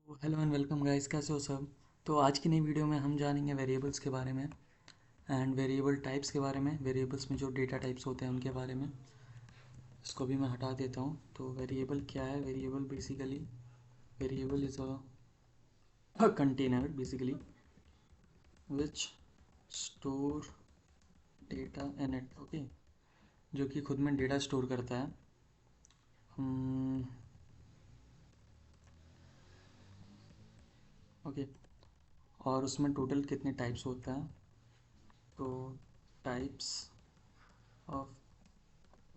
Hello and welcome guys, कैसे हो सब। तो आज की नई वीडियो में हम जानेंगे वेरिएबल्स के बारे में एंड वेरिएबल टाइप्स के बारे में। वेरिएबल्स में जो डेटा टाइप्स होते हैं उनके बारे में। इसको भी मैं हटा देता हूँ। तो वेरिएबल क्या है? Variable basically, variable is a container basically which store data in it. Okay, जो कि खुद में डेटा स्टोर करता है। ओके, और उसमें टोटल कितने टाइप्स होता है? तो टाइप्स ऑफ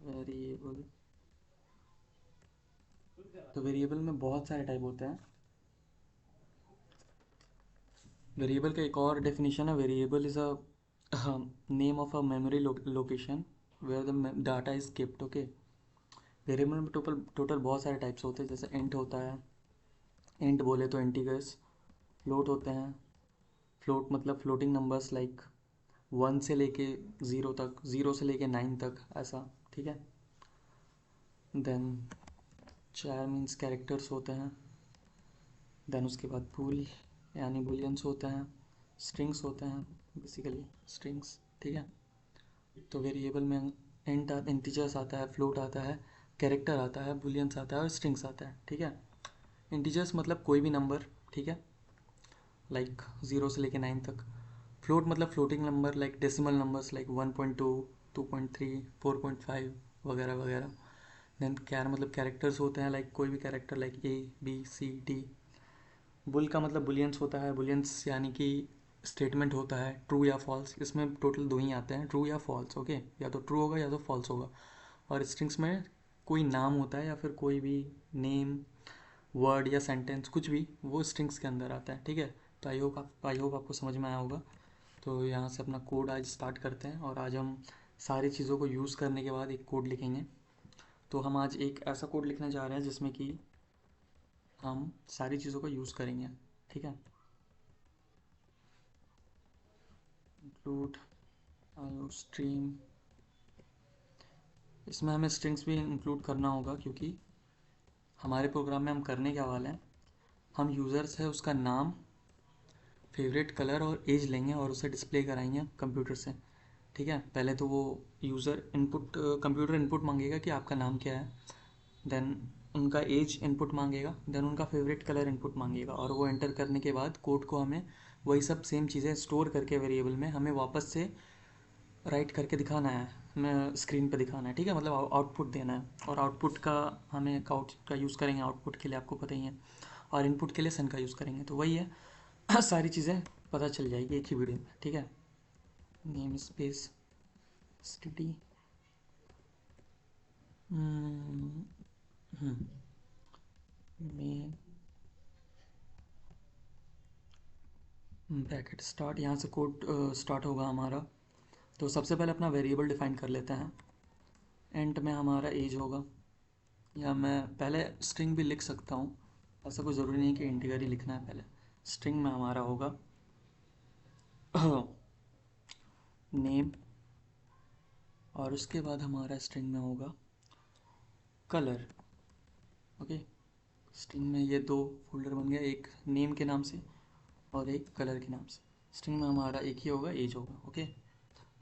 वेरिएबल, तो वेरिएबल में बहुत सारे टाइप होते हैं। वेरिएबल का एक और डेफिनेशन है, variable is a name of a memory location where the data is kept. Okay, variable में टोटल टोटल बहुत सारे टाइप्स होते हैं। जैसे इंट होता है, इंट बोले तो इंटीजर्स। फ्लोट होते हैं, फ्लोट मतलब फ्लोटिंग नंबर्स लाइक 1 से लेके 0 तक, 0 से लेके 9 तक, ऐसा। ठीक है। देन चार मीन्स कैरेक्टर्स होते हैं। देन उसके बाद बूल यानी बुलियंस होते हैं। स्ट्रिंग्स होते हैं, बेसिकली स्ट्रिंग्स। ठीक है। तो वेरिएबल में इंट इंटीजर्स आता है, फ्लोट आता है, कैरेक्टर आता है, बुलियंस आता है और स्ट्रिंग्स आता है। ठीक है। इंटीजर्स मतलब कोई भी नंबर। ठीक है, लाइक 0 से लेके 9 तक। फ्लोट मतलब floating number like decimal numbers like 1.2, 2.3, 4.5 वगैरह वगैरह। देन कैर मतलब कैरेक्टर्स होते हैं, लाइक कोई भी character like A B C D. Bool का मतलब बुलियंस होता है, बुलियंस यानी कि स्टेटमेंट होता है ट्रू या फॉल्स। इसमें टोटल दो ही आते हैं, ट्रू या फॉल्स। ओके, या तो ट्रू होगा या तो फॉल्स होगा। और स्ट्रिंग्स में कोई नाम होता है या फिर कोई भी नेम, वर्ड या सेंटेंस, कुछ भी, वो स्ट्रिंग्स के अंदर आता है। ठीक है। तो आई होप आपको समझ में आया होगा। तो यहाँ से अपना कोड आज स्टार्ट करते हैं और आज हम सारी चीज़ों को यूज़ करने के बाद एक कोड लिखेंगे। तो हम आज एक ऐसा कोड लिखने जा रहे हैं जिसमें कि हम सारी चीज़ों को यूज़ करेंगे। ठीक है। इंक्लूड आयो स्ट्रीम, इसमें हमें स्ट्रिंग्स भी इंक्लूड करना होगा क्योंकि हमारे प्रोग्राम में हम करने क्या वाले हैं, हम यूज़र्स है उसका नाम, फेवरेट कलर और एज लेंगे और उसे डिस्प्ले कराएंगे कंप्यूटर से। ठीक है। पहले तो वो यूज़र इनपुट, कंप्यूटर इनपुट मांगेगा कि आपका नाम क्या है। देन उनका एज इनपुट मांगेगा, देन उनका फेवरेट कलर इनपुट मांगेगा, और वो एंटर करने के बाद कोड को हमें वही सब सेम चीज़ें स्टोर करके वेरिएबल में हमें वापस से राइट करके दिखाना है, हमें स्क्रीन पे दिखाना है। ठीक है, मतलब आउटपुट देना है। और आउटपुट का हमें काउट का यूज़ करेंगे, आउटपुट के लिए आपको पता ही है। और इनपुट के लिए सन का यूज़ करेंगे। तो वही है, सारी चीज़ें पता चल जाएगी एक ही वीडियो में। ठीक है। Name space study main bracket start, यहाँ से कोड स्टार्ट होगा हमारा। तो सबसे पहले अपना वेरिएबल डिफाइन कर लेते हैं। एंड में हमारा एज होगा, या मैं पहले स्ट्रिंग भी लिख सकता हूँ, ऐसा कोई ज़रूरी नहीं कि इंटीजर ही लिखना है। पहले स्ट्रिंग में हमारा होगा नेम, और उसके बाद हमारा स्ट्रिंग में होगा कलर। ओके, स्ट्रिंग में ये दो फोल्डर बन गया, एक नेम के नाम से और एक कलर के नाम से। स्ट्रिंग में हमारा एक ही होगा, एज होगा। ओके,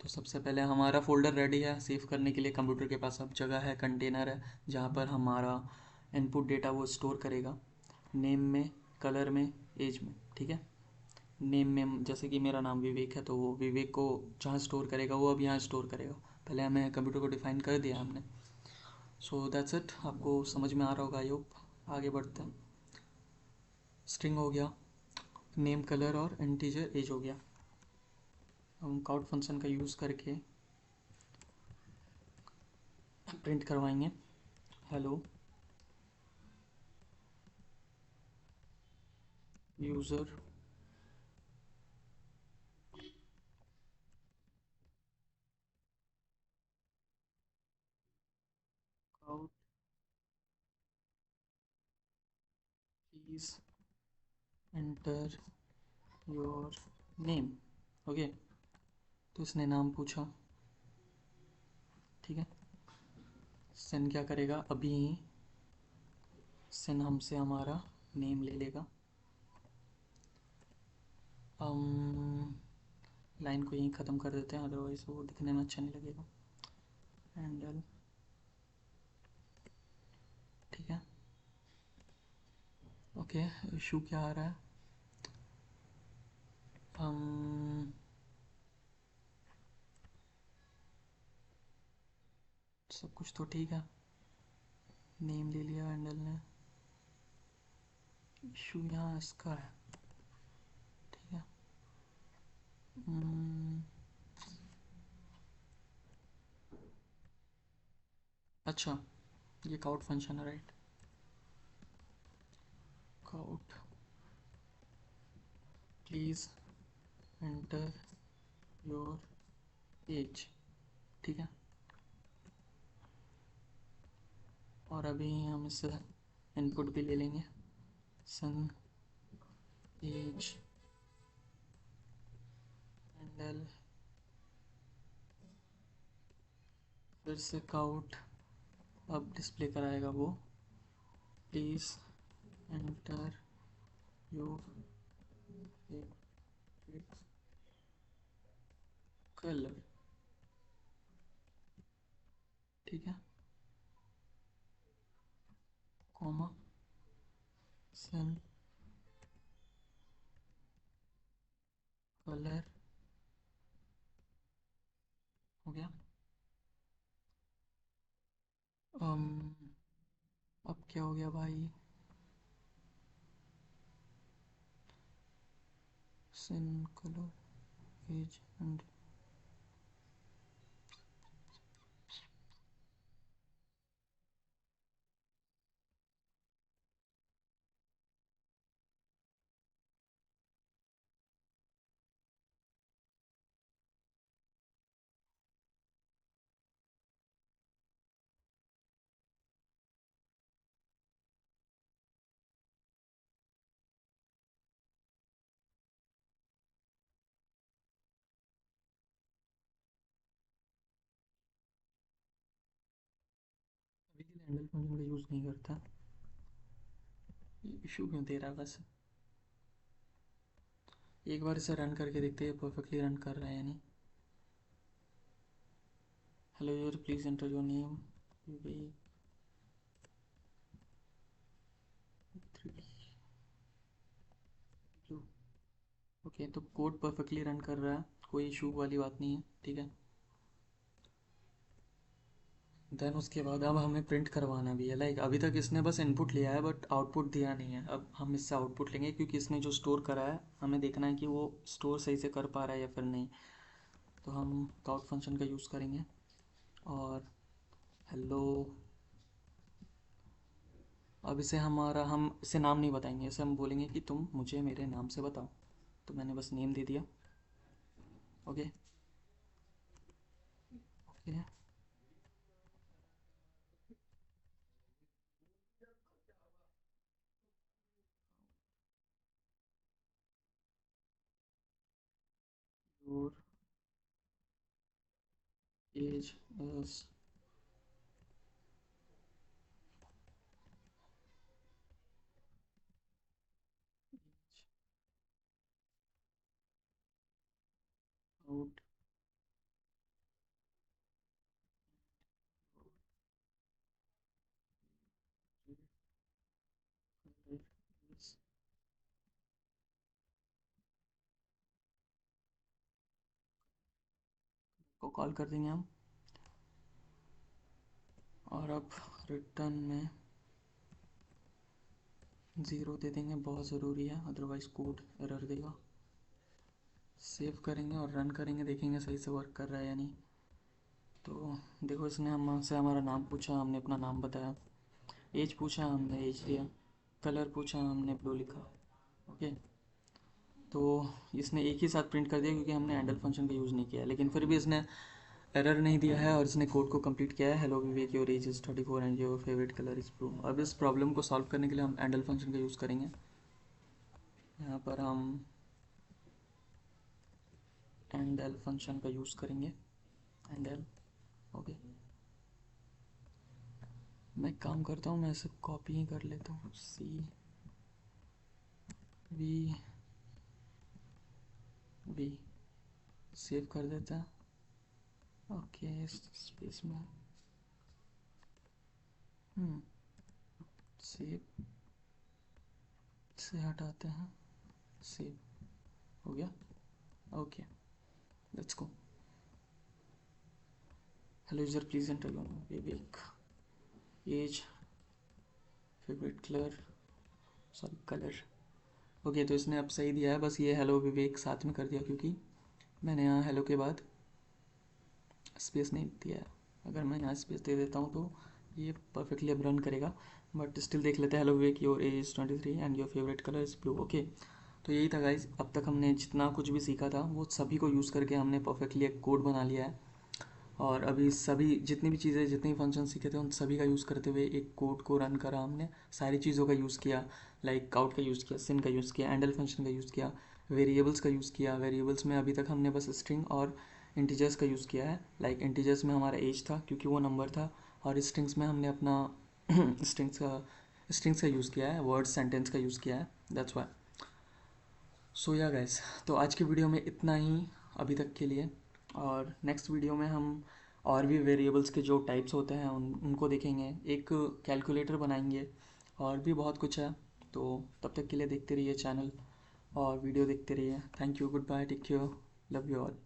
तो सबसे पहले हमारा फ़ोल्डर रेडी है सेव करने के लिए। कंप्यूटर के पास अब जगह है, कंटेनर है जहाँ पर हमारा इनपुट डेटा वो स्टोर करेगा। नेम में, कलर में, एज में। ठीक है। नेम में जैसे कि मेरा नाम विवेक है, तो वो विवेक को जहाँ स्टोर करेगा वो अब यहाँ स्टोर करेगा। पहले हमें कंप्यूटर को डिफाइन कर दिया हमने। सो दैट्स इट, आपको समझ में आ रहा होगा आई होप। आगे बढ़ते हैं। स्ट्रिंग हो गया, नेम, कलर और इंटीजर एज हो गया। हम काउट फंक्शन का यूज़ करके प्रिंट करवाएंगे hello user out please enter your name. Okay, तो इसने नाम पूछा। ठीक है। सेन क्या करेगा, अभी सेन हमसे हमारा नेम ले लेगा। हम लाइन को यहीं ख़त्म कर देते हैं, अदरवाइज़ वो दिखने में अच्छा नहीं लगेगा। हैंडल, ठीक है। ओके, इशू क्या आ रहा है? हम सब कुछ तो ठीक है, नेम ले लिया हैंडल ने, इशू यहाँ इसका है, ठीक है। हम्म, अच्छा, ये काउट फंक्शन है, right? Cout, please enter your age, ठीक है। और अभी हम इससे इनपुट भी ले लेंगे, सन एज हैंडल, फिर से काउट, अब डिस्प्ले कराएगा वो, प्लीज़ एंटर योर कलर, ठीक है, कॉमा, सन कलर, हो गया। अम, अब क्या हो गया भाई? सन कलर एज एंड, अभी के लिए हैंडल फंक्शन का यूज़ नहीं करता, इशू क्यों दे रहा है बस? एक बार इसे रन करके देखते हैं परफेक्टली रन कर रहा है या नहीं। Hello user, please enter your name, Vivek 3 जो, ओके, तो कोड परफेक्टली रन कर रहा है, कोई इशू वाली बात नहीं है, ठीक है। देन उसके बाद अब हमें प्रिंट करवाना भी है, लाइक अभी तक इसने बस इनपुट लिया है बट आउटपुट दिया नहीं है। अब हम इससे आउटपुट लेंगे क्योंकि इसने जो स्टोर करा है हमें देखना है कि वो स्टोर सही से कर पा रहा है या फिर नहीं। तो हम काउट फंक्शन का यूज़ करेंगे और हेलो, अब इसे हमारा, हम इसे नाम नहीं बताएंगे, इसे हम बोलेंगे कि तुम मुझे मेरे नाम से बताओ। तो मैंने बस नेम दे दिया, okay. Okay, your age is, out, को कॉल कर देंगे हम। और अब रिटर्न में ज़ीरो दे देंगे, बहुत ज़रूरी है, अदरवाइज़ कोड एरर देगा। सेव करेंगे और रन करेंगे, देखेंगे सही से वर्क कर रहा है या नहीं। तो देखो, इसने हमसे हमारा नाम पूछा, हमने अपना नाम बताया, एज पूछा, हमने एज दिया, कलर पूछा, हमने ब्लू लिखा, ओके। तो इसने एक ही साथ प्रिंट कर दिया क्योंकि हमने हैंडल फंक्शन का यूज़ नहीं किया है, लेकिन फिर भी इसने एरर नहीं दिया है और इसने कोड को कंप्लीट किया है। Hello Vivek, your age is 34 and your favourite colour is blue. अब इस प्रॉब्लम को सॉल्व करने के लिए हम हैंडल फंक्शन का यूज़ करेंगे। यहाँ पर हम हैंडल फंक्शन का यूज़ करेंगे, हैंडल, ओके। मैं एक काम करता हूँ, मैं इसे कॉपी ही कर लेता हूँ, सी वी अभी सेव कर देते हैं। ओके, स्पेस में सेव से हटाते हैं, सेव हो गया। Okay, let's go. Hello user, please enter your Vivek, age, favourite colour. Okay, तो इसने अब सही दिया है, बस ये हेलो विवेक साथ में कर दिया क्योंकि मैंने यहाँ हेलो के बाद स्पेस नहीं दिया है। अगर मैं यहाँ स्पेस दे देता हूँ तो ये परफेक्टली अब रन करेगा, बट स्टिल देख लेते हैं। Hello Vivek, your age is 23 and your favourite colour is blue. Okay, तो यही था गाइज, अब तक हमने जितना कुछ भी सीखा था वो सभी को यूज़ करके हमने परफेक्टली एक कोड बना लिया है। और अभी सभी जितनी भी चीज़ें, जितने भी फंक्शन सीखे थे उन सभी का यूज़ करते हुए एक कोड को रन करा हमने। सारी चीज़ों का यूज़ किया, लाइक काउट का यूज़ किया, सिन का यूज़ किया, एंडल फंक्शन का यूज़ किया, वेरिएबल्स का यूज़ किया। वेरिएबल्स में अभी तक हमने बस स्ट्रिंग और इंटीजर्स का यूज़ किया है। लाइक इंटीजर्स में हमारा एज था क्योंकि वो नंबर था, और स्ट्रिंग्स में हमने अपना स्ट्रिंग्स का यूज़ किया है, वर्ड सेंटेंस का यूज़ किया है, दैट्स वाई। सो या गाइस, तो आज की वीडियो में इतना ही अभी तक के लिए, और नेक्स्ट वीडियो में हम और भी वेरिएबल्स के जो टाइप्स होते हैं उनको देखेंगे, एक कैलकुलेटर बनाएंगे, और भी बहुत कुछ है। तो तब तक के लिए देखते रहिए चैनल और वीडियो देखते रहिए। Thank you, goodbye, take care, love you all.